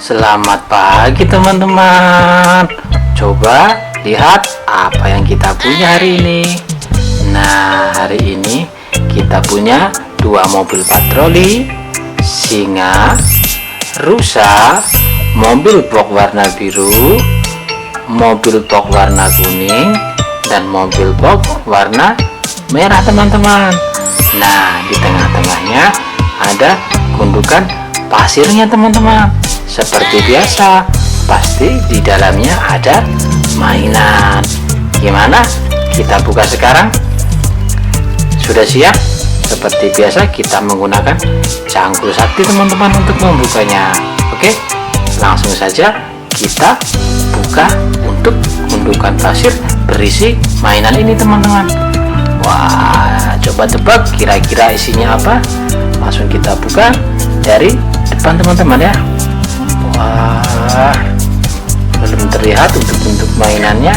Selamat pagi teman-teman. Coba lihat apa yang kita punya hari ini. Nah, hari ini kita punya dua mobil patroli, singa, rusa, mobil box warna biru, mobil box warna kuning, dan mobil box warna merah teman-teman. Nah, di tengah-tengahnya ada gundukan pasirnya teman-teman. Seperti biasa, pasti di dalamnya ada mainan. Gimana? Kita buka sekarang. Sudah siap? Seperti biasa kita menggunakan cangkul sakti teman-teman untuk membukanya. Oke, langsung saja kita buka untuk gundukan pasir berisi mainan ini teman-teman. Wah, coba tebak kira-kira isinya apa? Langsung kita buka dari depan teman-teman ya. Wah, belum terlihat untuk bentuk mainannya.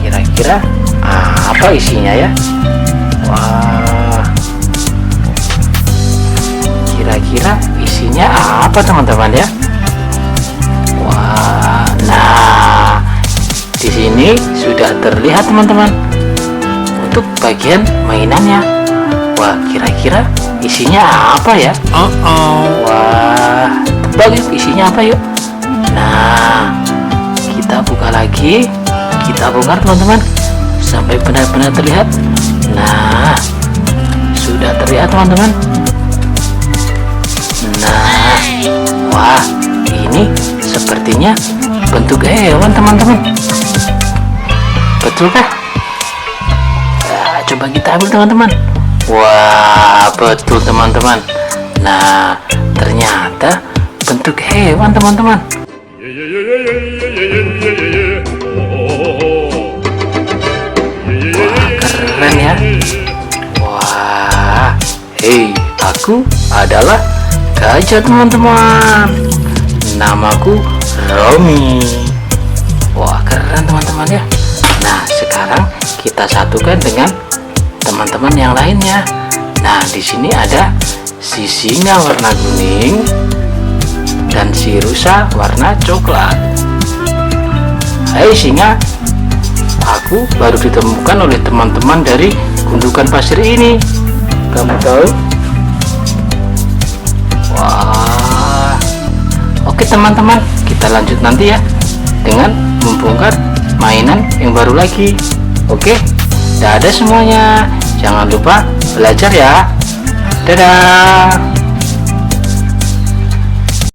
Kira-kira apa isinya ya? Wah, kira-kira isinya apa teman-teman ya? Wah, nah di sini sudah terlihat teman-teman untuk bagian mainannya. Wah, kira-kira isinya apa ya? Wah, tebak yuk isinya apa yuk. Nah, kita buka lagi, kita bongkar teman-teman sampai benar-benar terlihat. Nah, sudah terlihat teman-teman. Nah, wah, ini sepertinya bentuk hewan teman-teman. Betulkah? Nah, coba kita ambil teman-teman. Wah, betul teman-teman. Nah, ternyata bentuk hewan teman-teman. Wah, keren ya. Wah, hei, aku adalah gajah teman-teman. Namaku Romi. Wah, keren teman-teman ya. Nah, sekarang kita satukan dengan teman-teman yang lainnya. Nah, di sini ada si singa warna kuning dan si rusa warna coklat. Hai singa, aku baru ditemukan oleh teman-teman dari gundukan pasir ini. Kamu tahu? Wah, oke teman-teman, kita lanjut nanti ya dengan membongkar mainan yang baru lagi. Oke, dadah semuanya. Jangan lupa belajar ya. Dadah.